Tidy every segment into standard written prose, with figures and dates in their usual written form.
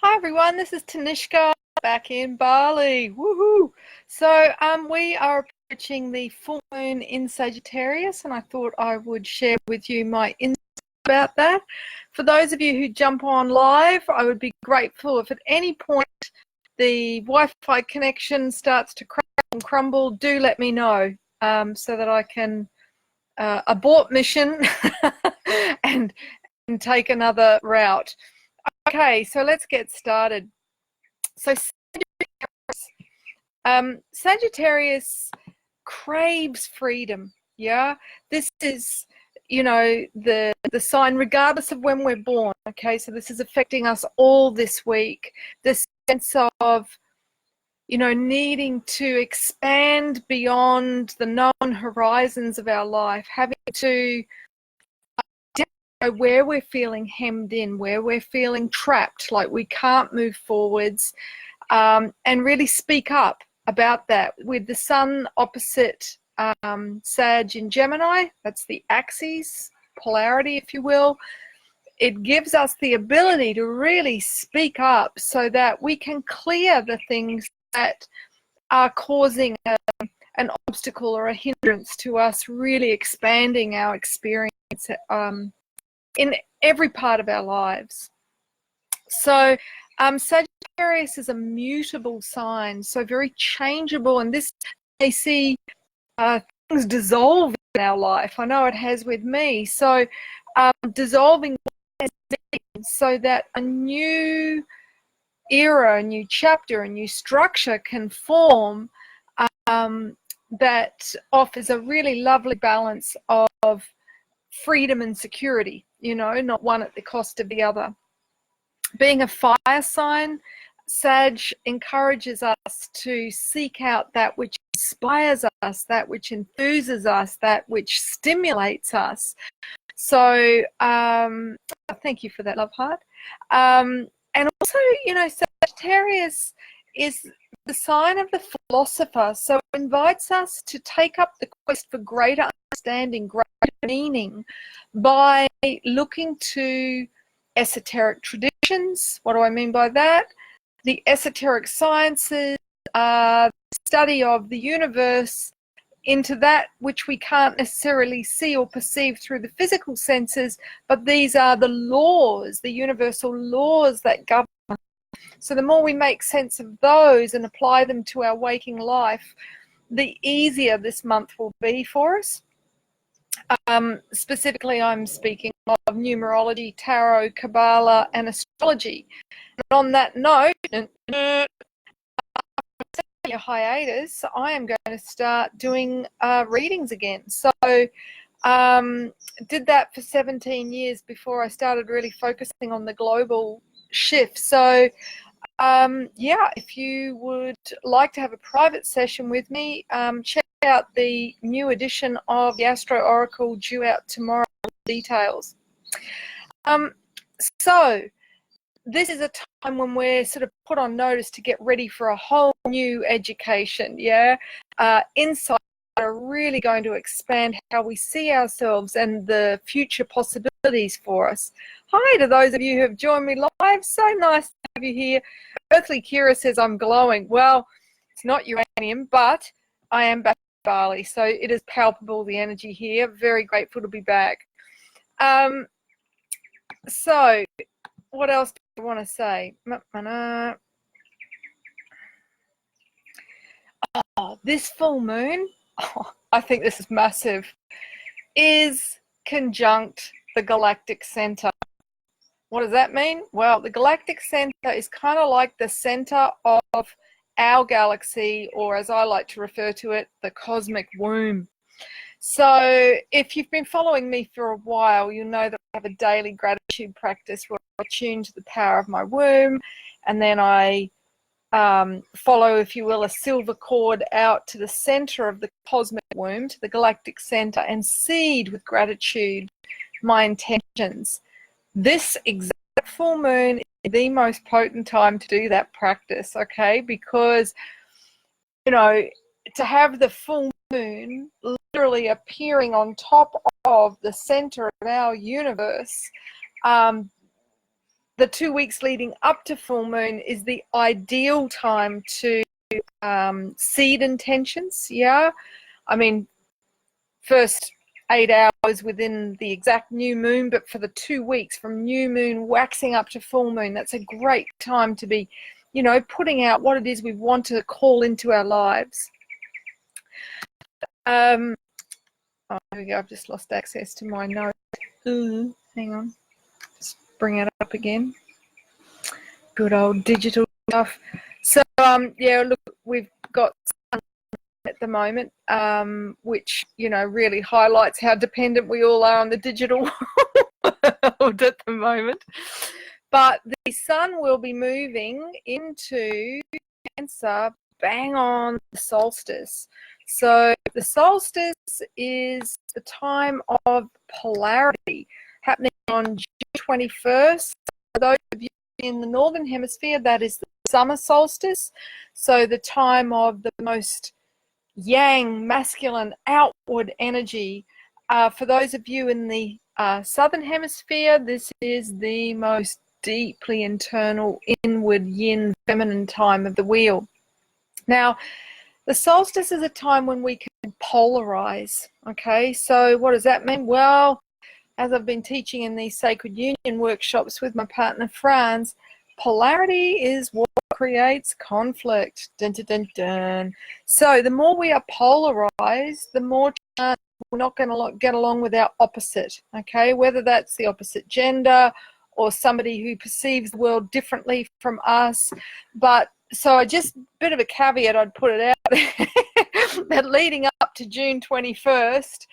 Hi everyone, this is Tanishka back in Bali. Woohoo! So we are approaching the full moon in Sagittarius, and I thought I would share with you my insights about that. For those of you who jump on live, I would be grateful if at any point the Wi-Fi connection starts to crack and crumble. Do let me know so that I can abort mission and take another route. Okay, so let's get started. So Sagittarius craves freedom. Yeah, this is, the sign regardless of when we're born. Okay, so this is affecting us all this week. This sense of, needing to expand beyond the known horizons of our life, having to where we're feeling hemmed in, where we're feeling trapped, like we can't move forwards, and really speak up about that. With the sun opposite Sag in Gemini, that's the axis, polarity, if you will, it gives us the ability to really speak up so that we can clear the things that are causing an obstacle or a hindrance to us really expanding our experience in every part of our lives. So Sagittarius is a mutable sign, so very changeable, and this may see things dissolve in our life. I know it has with me. So dissolving so that a new era, a new chapter, a new structure can form that offers a really lovely balance of freedom and security, not one at the cost of the other. Being a fire sign, Sag encourages us to seek out that which inspires us, that which enthuses us, that which stimulates us. So thank you for that, love heart. And also, Sagittarius is the sign of the philosopher, so it invites us to take up the quest for greater understanding, greater meaning, by looking to esoteric traditions. What do I mean by that? The esoteric sciences, the study of the universe into that which we can't necessarily see or perceive through the physical senses, but these are the laws, the universal laws that govern. So the more we make sense of those and apply them to our waking life, the easier this month will be for us. Specifically, I'm speaking of numerology, tarot, Kabbalah, and astrology. And on that note, a hiatus, I am going to start doing readings again. So did that for 17 years before I started really focusing on the global shift. So yeah, if you would like to have a private session with me, check out the new edition of the Astro Oracle due out tomorrow. Details. So this is a time when we're sort of put on notice to get ready for a whole new education. Yeah, insights are really going to expand how we see ourselves and the future possibilities for us. Hi to those of you who have joined me live. So nice to have you here. Earthly Kira says I'm glowing. Well, it's not uranium, but I am back in Bali, so it is palpable, the energy here. Very grateful to be back. So what else do I want to say? Oh, this full moon, I think this is massive, is conjunct the galactic center. What does that mean? Well, the galactic center is kind of like the center of our galaxy, or as I like to refer to it, the cosmic womb. So if you've been following me for a while, you'll know that I have a daily gratitude practice where I tune to the power of my womb, and then I follow, if you will, a silver cord out to the center of the cosmic womb, to the galactic center, and seed with gratitude my intentions. This exact full moon is the most potent time to do that practice, okay? Because, to have the full moon literally appearing on top of the center of our universe, the 2 weeks leading up to full moon is the ideal time to seed intentions. Yeah, I mean, first 8 hours within the exact new moon, but for the 2 weeks from new moon waxing up to full moon, that's a great time to be, you know, putting out what it is we want to call into our lives. Oh, here we go. I've just lost access to my note. Hang on. Just bring it up again. Good old digital stuff. So, yeah, look, we've got sun at the moment, which, you know, really highlights how dependent we all are on the digital world at the moment. But the sun will be moving into Cancer bang on the solstice. So the solstice is the time of polarity, happening on June 21st. For those of you in the northern hemisphere, that is the summer solstice. So the time of the most yang, masculine, outward energy. For those of you in the southern hemisphere, this is the most deeply internal, inward, yin, feminine time of the wheel. Now, the solstice is a time when we can polarize. Okay, so what does that mean? Well, as I've been teaching in these Sacred Union workshops with my partner Franz, polarity is what creates conflict. Dun, dun, dun, dun. So the more we are polarized, the more chance we're not going to get along with our opposite. Okay, whether that's the opposite gender or somebody who perceives the world differently from us. But so I just, a bit of a caveat, I'd put it out there, that leading up to June 21st,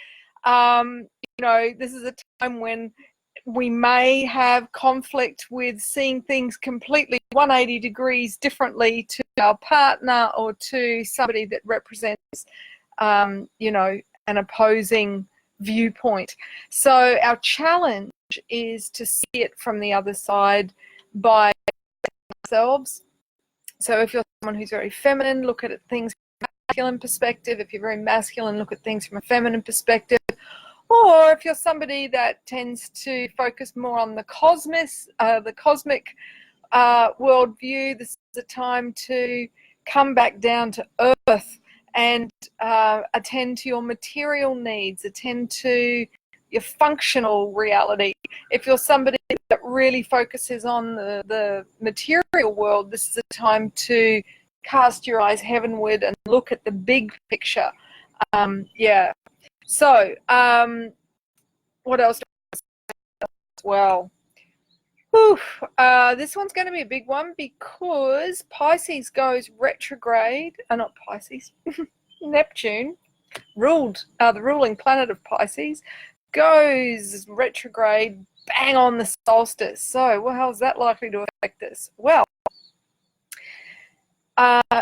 you know, this is a time when we may have conflict with seeing things completely 180 degrees differently to our partner or to somebody that represents, you know, an opposing viewpoint. So our challenge is to see it from the other side by ourselves. So if you're someone who's very feminine, look at things from a masculine perspective. If you're very masculine, look at things from a feminine perspective. Or if you're somebody that tends to focus more on the cosmic worldview, this is a time to come back down to earth and attend to your material needs, attend to your functional reality. If you're somebody that really focuses on the material world, this is a time to cast your eyes heavenward and look at the big picture. Yeah. So, what else do I say as well? This one's going to be a big one because Pisces goes retrograde. Not Pisces, Neptune, the ruling planet of Pisces, goes retrograde bang on the solstice. So, well, how's that likely to affect us? Well,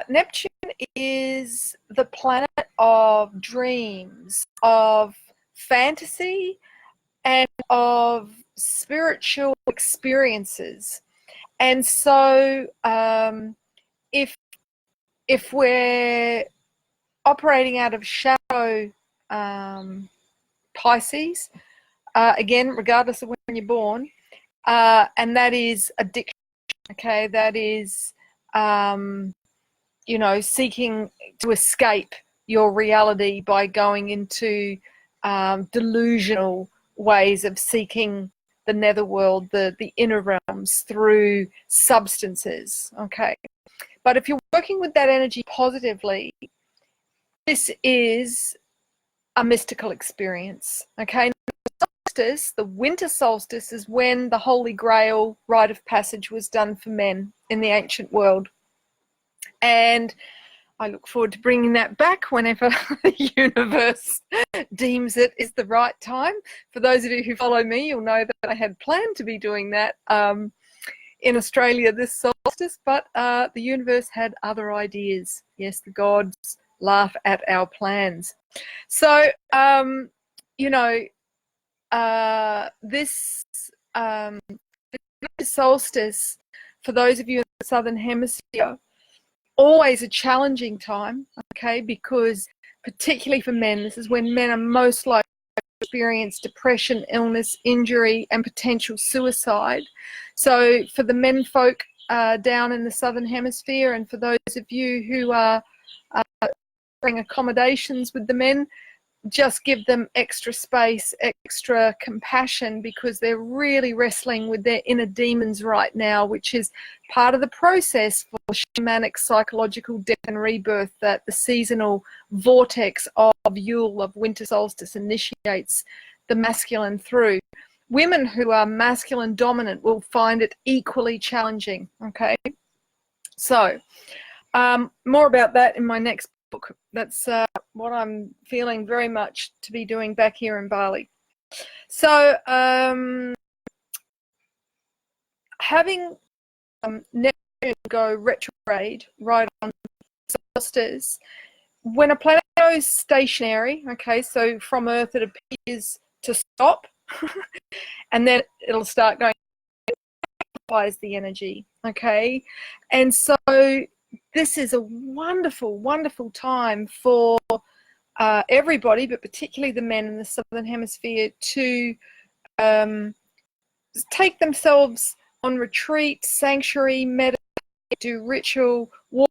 Neptune is the planet of dreams, of fantasy, and of spiritual experiences. And so if we're operating out of shadow Pisces, again, regardless of when you're born, and that is addiction. Okay, that is you know, seeking to escape your reality by going into delusional ways of seeking the netherworld, the inner realms through substances. Okay, but if you're working with that energy positively, this is a mystical experience. Okay, the winter solstice is when the Holy Grail rite of passage was done for men in the ancient world. And I look forward to bringing that back whenever the universe deems it is the right time. For those of you who follow me, you'll know that I had planned to be doing that in Australia this solstice, but the universe had other ideas. Yes, the gods laugh at our plans. So, you know, this solstice, for those of you in the Southern Hemisphere, always a challenging time, okay, because particularly for men, this is when men are most likely to experience depression, illness, injury, and potential suicide. So for the men folk down in the Southern Hemisphere, and for those of you who are bring accommodations with the men, just give them extra space, extra compassion, because they're really wrestling with their inner demons right now, which is part of the process for shamanic psychological death and rebirth that the seasonal vortex of Yule, of winter solstice, initiates the masculine through. Women who are masculine dominant will find it equally challenging. Okay, so more about that in my next book. That's what I'm feeling very much to be doing back here in Bali. So having Neptune go retrograde right on solstice, when a planet goes stationary, okay, so from Earth it appears to stop and then it'll start going, amplifies the energy, okay? And so this is a wonderful, wonderful time for everybody, but particularly the men in the Southern Hemisphere, to take themselves on retreat, sanctuary, meditate, do ritual, walk,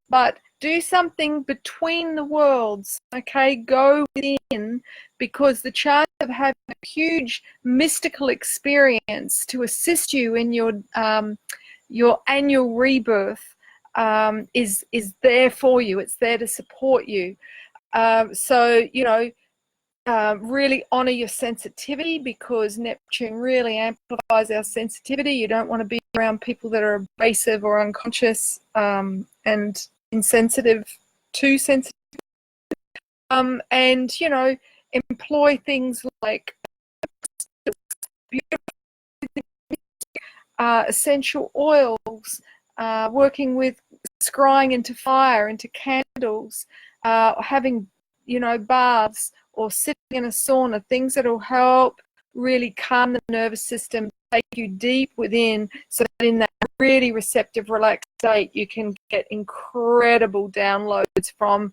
but do something between the worlds, okay? Go within, because the chance of having a huge mystical experience to assist you in your annual rebirth is there for you. It's there to support you. So, you know, really honor your sensitivity, because Neptune really amplifies our sensitivity. You don't want to be around people that are abrasive or unconscious and insensitive, too sensitive. And, you know, employ things like essential oils, working with scrying into fire, into candles, having, you know, baths, or sitting in a sauna, things that will help really calm the nervous system, take you deep within, so that in that really receptive, relaxed state, you can get incredible downloads from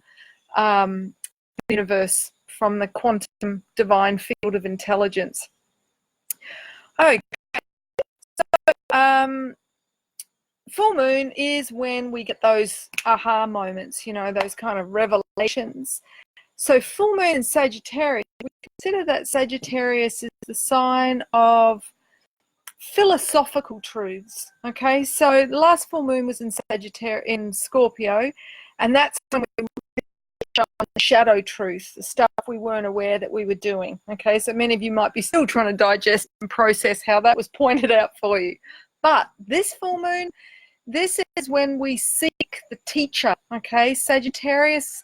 the universe, from the quantum divine field of intelligence. Okay, so full moon is when we get those aha moments, you know, those kind of revelations. So full moon in Sagittarius, we consider that Sagittarius is the sign of philosophical truths. Okay, so the last full moon was in Sagittarius, in Scorpio, and that's when we show the shadow truth, the stuff we weren't aware that we were doing. Okay, so many of you might be still trying to digest and process how that was pointed out for you. But this full moon, this is when we seek the teacher. Okay, Sagittarius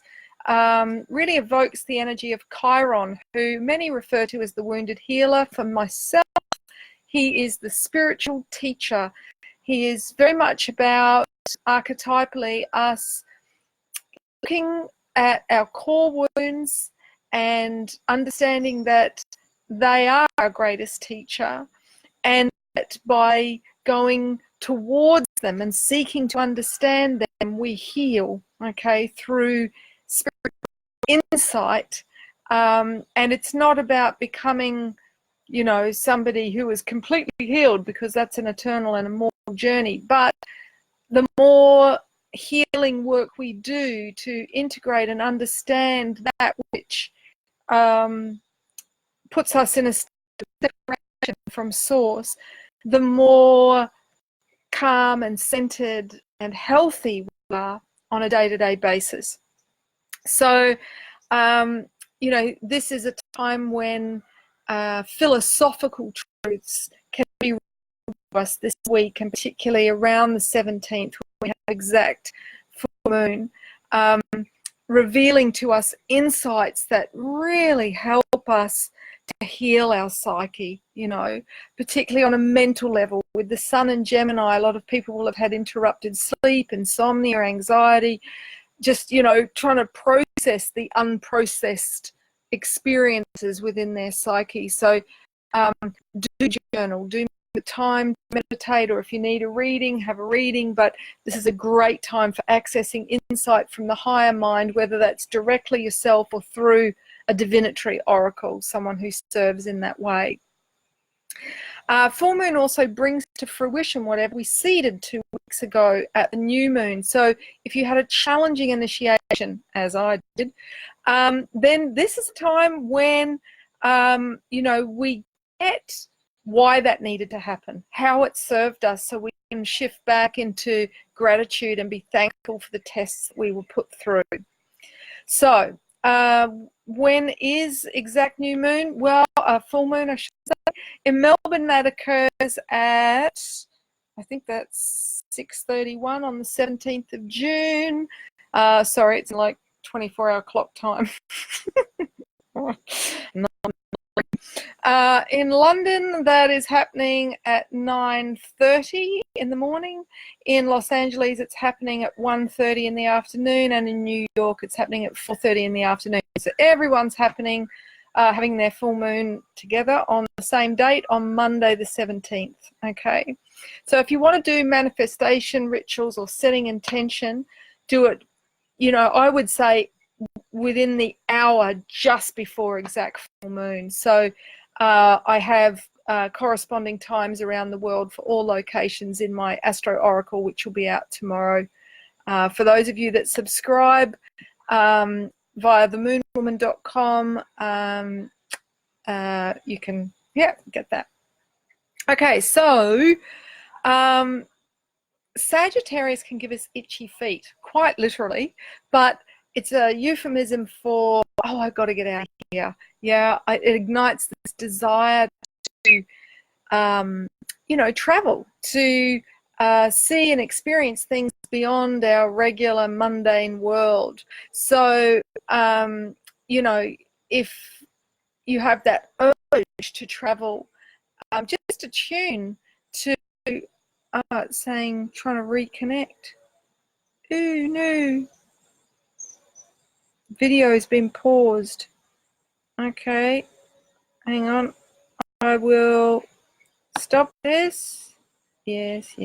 really evokes the energy of Chiron, who many refer to as the wounded healer. For myself, he is the spiritual teacher. He is very much about, archetypally, us looking at our core wounds and understanding that they are our greatest teacher, and that by going towards them and seeking to understand them, we heal, okay, through spiritual insight. And it's not about becoming, you know, somebody who is completely healed, because that's an eternal and immortal journey. But the more healing work we do to integrate and understand that which puts us in a state of separation from source, the more calm and centered and healthy we are on a day-to-day basis. So, you know, this is a time when philosophical truths can be revealed to us this week, and particularly around the 17th, when we have exact full moon, revealing to us insights that really help us to heal our psyche, you know, particularly on a mental level. With the sun in Gemini, a lot of people will have had interrupted sleep, insomnia, anxiety, just, you know, trying to process the unprocessed experiences within their psyche. So do journal, do the time to meditate, or if you need a reading, have a reading. But this is a great time for accessing insight from the higher mind, whether that's directly yourself or through a divinatory oracle, someone who serves in that way. Full moon also brings to fruition whatever we seeded 2 weeks ago at the new moon. So if you had a challenging initiation, as I did, then this is a time when, you know, we get why that needed to happen, how it served us, so we can shift back into gratitude and be thankful for the tests that we were put through. So when is exact new moon? Well, full moon, I should say. In Melbourne, that occurs at, I think that's 6:31 on the 17th of June. Sorry, it's like 24-hour clock time. In London, that is happening at 9:30 in the morning. In Los Angeles, it's happening at 1:30 in the afternoon, and in New York, it's happening at 4:30 in the afternoon. So everyone's having their full moon together on the same date on Monday the 17th. Okay, so if you want to do manifestation rituals or setting intention, do it, you know, I would say within the hour just before exact full moon. So I have corresponding times around the world for all locations in my Astro Oracle, which will be out tomorrow. For those of you that subscribe via themoonwoman.com, you can, get that. Okay, so Sagittarius can give us itchy feet, quite literally, but it's a euphemism for, oh, I've got to get out of here. Yeah, it ignites this desire to, you know, travel, to see and experience things beyond our regular mundane world. So, you know, if you have that urge to travel, just attune to saying, trying to reconnect. Ooh, no. Video has been paused. Okay, hang on. I will stop this. Yes.